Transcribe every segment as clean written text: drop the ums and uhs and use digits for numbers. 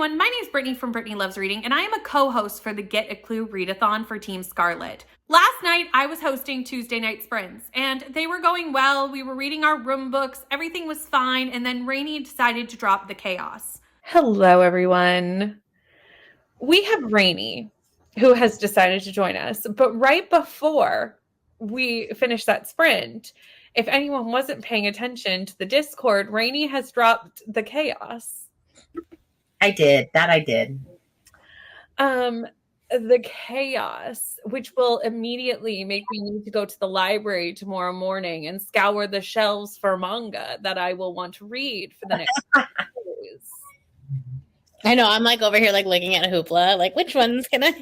everyone, my name is Brittany from Brittany Loves Reading, and I am a co-host for the Get a Clue Readathon for Team Scarlet. Last night, I was hosting Tuesday night sprints, and they were going well. We were reading our room books, everything was fine, and then Rainey decided to drop the chaos. Hello, everyone. We have Rainey, who has decided to join us, but right before we finish that sprint, if anyone wasn't paying attention to the Discord, Rainey has dropped the chaos. I did. That I did. The chaos, which will immediately make me need to go to the library tomorrow morning and scour the shelves for manga that I will want to read for the next days. I know. I'm like over here, like looking at Hoopla, like which one's gonna?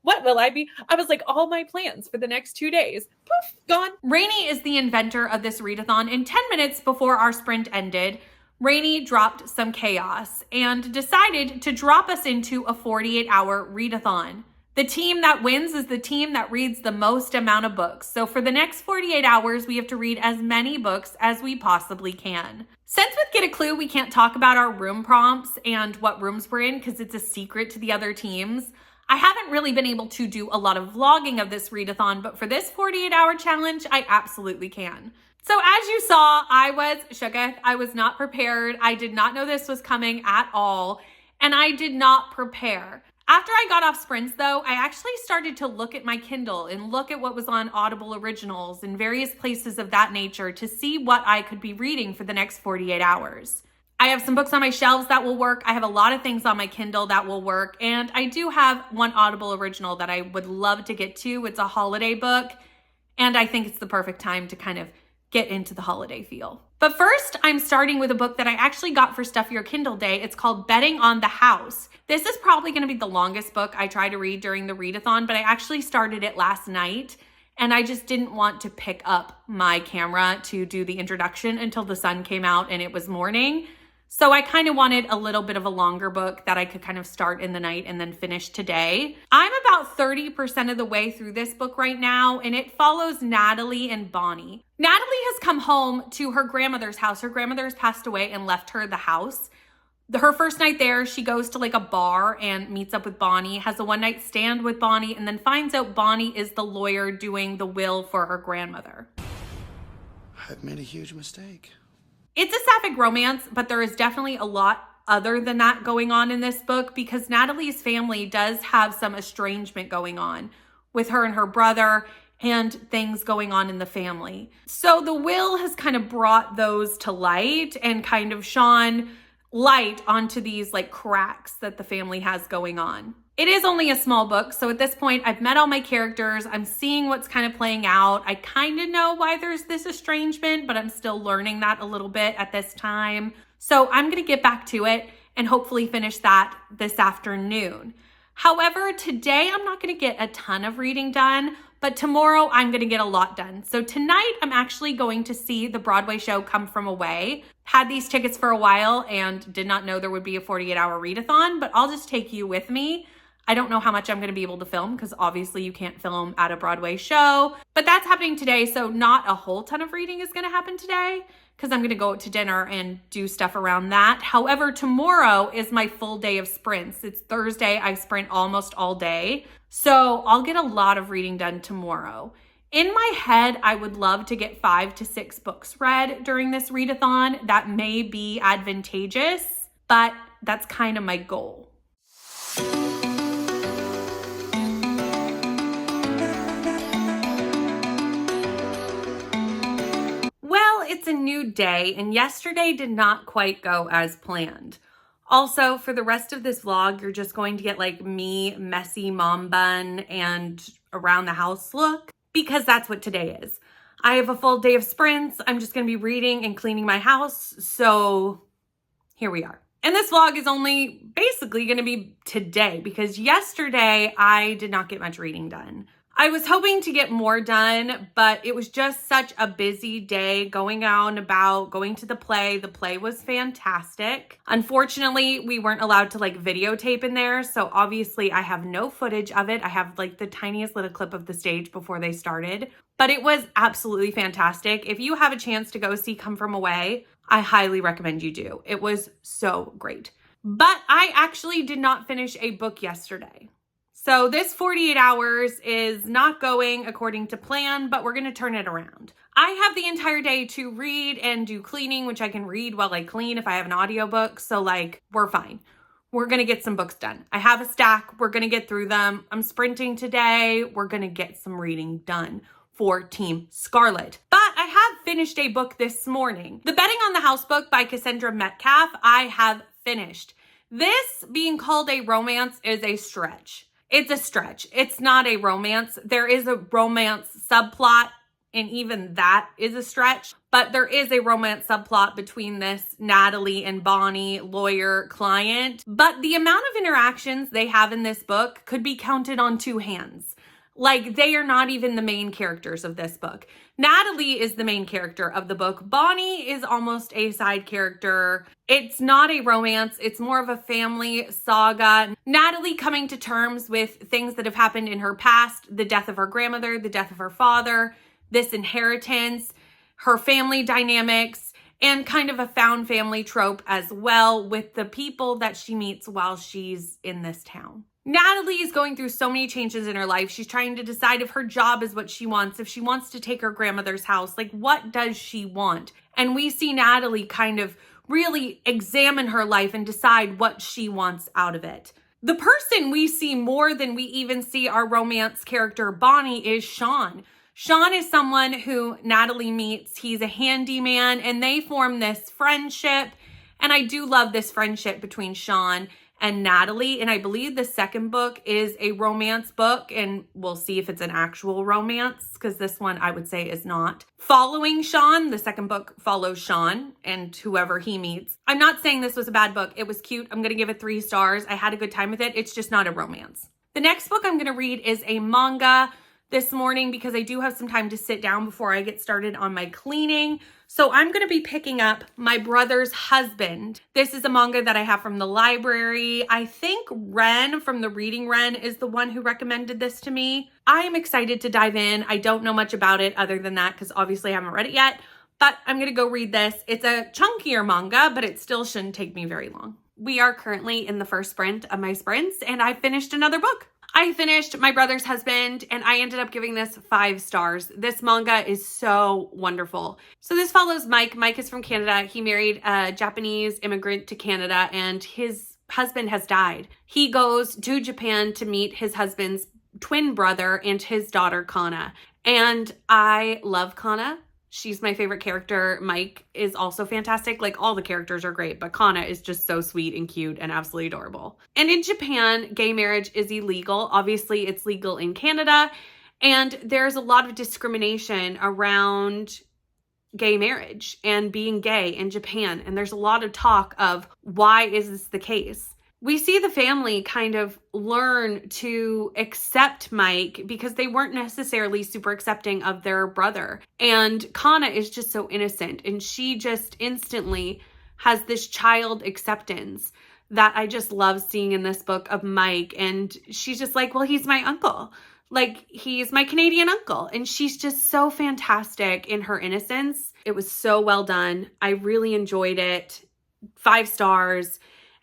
What will I be? I was like, all my plans for the next 2 days, poof, gone. Rainey is the inventor of this readathon, and 10 minutes before our sprint ended, Rainey dropped some chaos and decided to drop us into a 48-hour readathon. The team that wins is the team that reads the most amount of books. So for the next 48 hours, we have to read as many books as we possibly can. Since with Get a Clue, we can't talk about our room prompts and what rooms we're in because it's a secret to the other teams, I haven't really been able to do a lot of vlogging of this readathon, but for this 48-hour challenge, I absolutely can. So as you saw, I was shooketh. I was not prepared. I did not know this was coming at all, and I did not prepare. After I got off sprints though, I actually started to look at my Kindle and look at what was on Audible Originals and various places of that nature to see what I could be reading for the next 48 hours. I have some books on my shelves that will work. I have a lot of things on my Kindle that will work. And I do have one Audible original that I would love to get to. It's a holiday book. And I think it's the perfect time to kind of get into the holiday feel. But first, I'm starting with a book that I actually got for Stuff Your Kindle Day. It's called Betting on the House. This is probably going to be the longest book I try to read during the readathon, but I actually started it last night. And I just didn't want to pick up my camera to do the introduction until the sun came out and it was morning. So I kind of wanted a little bit of a longer book that I could kind of start in the night and then finish today. I'm about 30% of the way through this book right now, and it follows Natalie and Bonnie. Natalie has come home to her grandmother's house. Her grandmother has passed away and left her the house. Her first night there, she goes to like a bar and meets up with Bonnie, has a one-night stand with Bonnie, and then finds out Bonnie is the lawyer doing the will for her grandmother. I've made a huge mistake. It's a sapphic romance, but there is definitely a lot other than that going on in this book because Natalie's family does have some estrangement going on with her and her brother and things going on in the family. So the will has kind of brought those to light and kind of shone light onto these like cracks that the family has going on. It is only a small book, so at this point, I've met all my characters. I'm seeing what's kind of playing out. I kind of know why there's this estrangement, but I'm still learning that a little bit at this time. So I'm going to get back to it and hopefully finish that this afternoon. However, today I'm not going to get a ton of reading done, but tomorrow I'm going to get a lot done. So tonight I'm actually going to see the Broadway show Come From Away. Had these tickets for a while and did not know there would be a 48-hour readathon, but I'll just take you with me. I don't know how much I'm going to be able to film because obviously you can't film at a Broadway show, but that's happening today. So not a whole ton of reading is going to happen today because I'm going to go out to dinner and do stuff around that. However, tomorrow is my full day of sprints. It's Thursday. I sprint almost all day. So I'll get a lot of reading done tomorrow. In my head, I would love to get 5 to 6 books read during this readathon. That may be advantageous, but that's kind of my goal. Well, it's a new day, and yesterday did not quite go as planned. Also, for the rest of this vlog, you're just going to get like me, messy mom bun, and around the house look, because that's what today is. I have a full day of sprints. I'm just going to be reading and cleaning my house, so here we are. And this vlog is only basically going to be today, because yesterday I did not get much reading done. I was hoping to get more done, but it was just such a busy day going out and about, going to the play. The play was fantastic. Unfortunately, we weren't allowed to like videotape in there. So obviously I have no footage of it. I have like the tiniest little clip of the stage before they started, but it was absolutely fantastic. If you have a chance to go see Come From Away, I highly recommend you do. It was so great. But I actually did not finish a book yesterday. So this 48 hours is not going according to plan, but we're going to turn it around. I have the entire day to read and do cleaning, which I can read while I clean if I have an audiobook. So like, we're fine. We're going to get some books done. I have a stack. We're going to get through them. I'm sprinting today. We're going to get some reading done for Team Scarlet. But I have finished a book this morning. The Betting on the House book by Cassandra Metcalf, I have finished. This being called a romance is a stretch. It's a stretch. It's not a romance. There is a romance subplot, and even that is a stretch. But there is a romance subplot between this Natalie and Bonnie lawyer-client. But the amount of interactions they have in this book could be counted on two hands. Like, they are not even the main characters of this book. Natalie is the main character of the book. Bonnie is almost a side character. It's not a romance. It's more of a family saga. Natalie coming to terms with things that have happened in her past, the death of her grandmother, the death of her father, this inheritance, her family dynamics, and kind of a found family trope as well with the people that she meets while she's in this town. Natalie is going through so many changes in her life. She's trying to decide if her job is what she wants, if she wants to take her grandmother's house, like what does she want? And we see Natalie kind of really examine her life and decide what she wants out of it. The person we see more than we even see our romance character Bonnie is Sean. Sean is someone who Natalie meets. He's a handyman and they form this friendship. And I do love this friendship between Sean and Natalie. And I believe the second book is a romance book, and we'll see if it's an actual romance, because this one I would say is not. Following Sean, the second book follows Sean and whoever he meets. I'm not saying this was a bad book. It was cute. I'm going to give it 3 stars. I had a good time with it. It's just not a romance. The next book I'm going to read is a manga this morning because I do have some time to sit down before I get started on my cleaning. So I'm going to be picking up My Brother's Husband. This is a manga that I have from the library. I think Ren from the Reading Ren is the one who recommended this to me. I am excited to dive in. I don't know much about it other than that because obviously I haven't read it yet, but I'm going to go read this. It's a chunkier manga, but it still shouldn't take me very long. We are currently in the first sprint of my sprints and I finished another book. I finished My Brother's Husband and I ended up giving this 5 stars. This manga is so wonderful. So this follows Mike. Mike is from Canada. He married a Japanese immigrant to Canada and his husband has died. He goes to Japan to meet his husband's twin brother and his daughter, Kana. And I love Kana. She's my favorite character. Mike is also fantastic. Like, all the characters are great, but Kana is just so sweet and cute and absolutely adorable. And in Japan, gay marriage is illegal. Obviously, it's legal in Canada. And there's a lot of discrimination around gay marriage and being gay in Japan. And there's a lot of talk of why is this the case? We see the family kind of learn to accept Mike because they weren't necessarily super accepting of their brother. And Kana is just so innocent and she just instantly has this child acceptance that I just love seeing in this book of Mike. And she's just like, well, he's my uncle. Like, he's my Canadian uncle. And she's just so fantastic in her innocence. It was so well done. I really enjoyed it. 5 stars.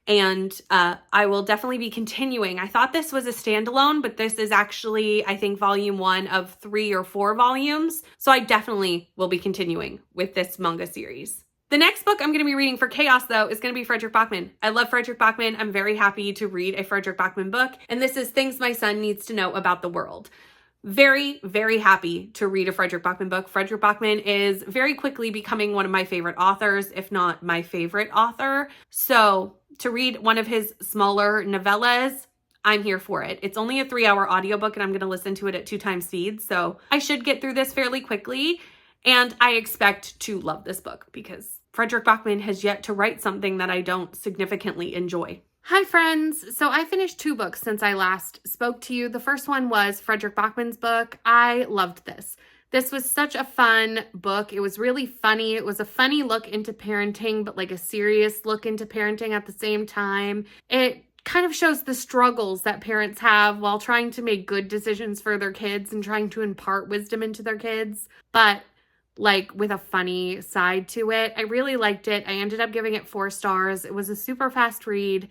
And I will definitely be continuing. I thought this was a standalone, but this is actually, I think, volume 1 of 3 or 4 volumes. So I definitely will be continuing with this manga series. The next book I'm going to be reading for Chaos, though, is going to be Frederick Bachman. I love Frederick Bachman. I'm very happy to read a Frederick Bachman book. And this is Things My Son Needs to Know About the World. Very, very happy to read a Frederick Bachman book. Frederick Bachman is very quickly becoming one of my favorite authors, if not my favorite author. So to read one of his smaller novellas, I'm here for it. It's only a 3-hour audiobook and I'm going to listen to it at 2 times speed. So I should get through this fairly quickly. And I expect to love this book because Frederick Bachman has yet to write something that I don't significantly enjoy. Hi friends! So I finished 2 books since I last spoke to you. The first one was Frederick Bachman's book. I loved this. This was such a fun book. It was really funny. It was a funny look into parenting, but like a serious look into parenting at the same time. It kind of shows the struggles that parents have while trying to make good decisions for their kids and trying to impart wisdom into their kids. But like with a funny side to it. I really liked it. I ended up giving it 4 stars. It was a super fast read.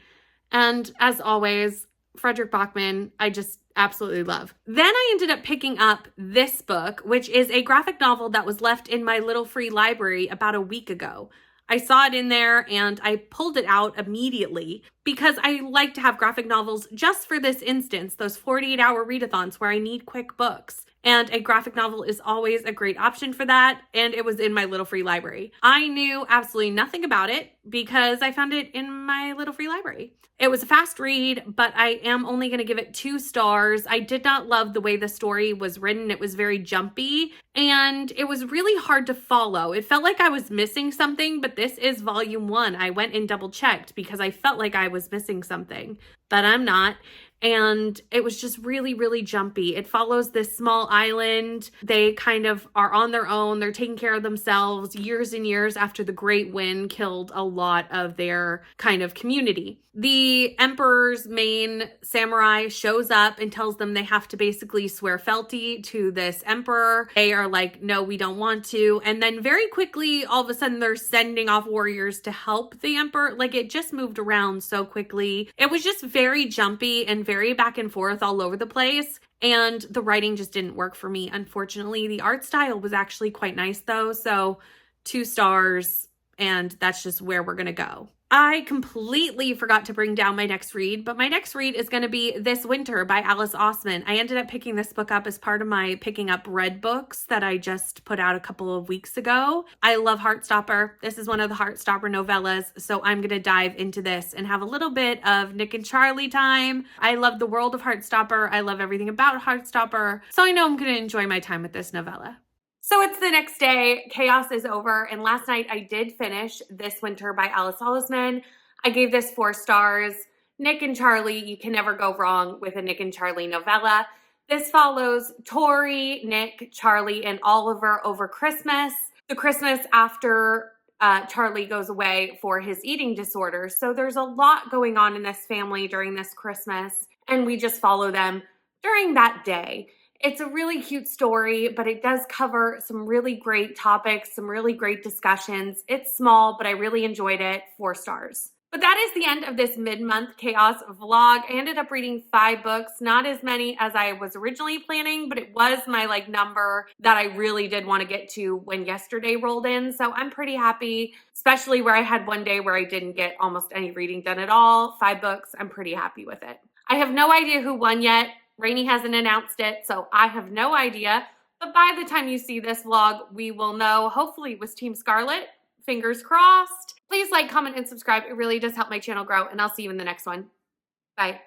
And as always, Frederick Bachman, I just absolutely love. Then I ended up picking up this book, which is a graphic novel that was left in my little free library about a week ago. I saw it in there and I pulled it out immediately because I like to have graphic novels just for this instance, those 48-hour readathons where I need quick books. And a graphic novel is always a great option for that. And it was in my little free library. I knew absolutely nothing about it because I found it in my little free library. It was a fast read, but I am only going to give it 2 stars. I did not love the way the story was written. It was very jumpy and it was really hard to follow. It felt like I was missing something, but this is volume 1. I went and double checked because I felt like I was missing something, but I'm not. And it was just really, really jumpy. It follows this small island. They kind of are on their own. They're taking care of themselves years and years after the Great Wind killed a lot of their kind of community. The emperor's main samurai shows up and tells them they have to basically swear fealty to this emperor. They are like, no, we don't want to. And then very quickly, all of a sudden, they're sending off warriors to help the emperor. Like, it just moved around so quickly. It was just very jumpy and very back and forth all over the place. And the writing just didn't work for me, unfortunately. The art style was actually quite nice, though. So 2 stars, and that's just where we're going to go. I completely forgot to bring down my next read, but my next read is going to be This Winter by Alice Osman. I ended up picking this book up as part of my Picking Up Red books that I just put out a couple of weeks ago. I love Heartstopper. This is one of the Heartstopper novellas, so I'm going to dive into this and have a little bit of Nick and Charlie time. I love the world of Heartstopper. I love everything about Heartstopper, so I know I'm going to enjoy my time with this novella. So it's the next day, chaos is over, and last night I did finish This Winter by Alice Osman. I gave this 4 stars. Nick and Charlie, you can never go wrong with a Nick and Charlie novella. This follows Tori, Nick, Charlie, and Oliver over Christmas. The Christmas after Charlie goes away for his eating disorder. So there's a lot going on in this family during this Christmas, and we just follow them during that day. It's a really cute story, but it does cover some really great topics, some really great discussions. It's small, but I really enjoyed it. 4 stars. But that is the end of this mid-month chaos vlog. I ended up reading 5 books, not as many as I was originally planning, but it was my number that I really did want to get to when yesterday rolled in. So I'm pretty happy, especially where I had one day where I didn't get almost any reading done at all. 5 books, I'm pretty happy with it. I have no idea who won yet. Rainey hasn't announced it, so I have no idea. But by the time you see this vlog, we will know. Hopefully it was Team Scarlet. Fingers crossed. Please like, comment, and subscribe. It really does help my channel grow, and I'll see you in the next one. Bye.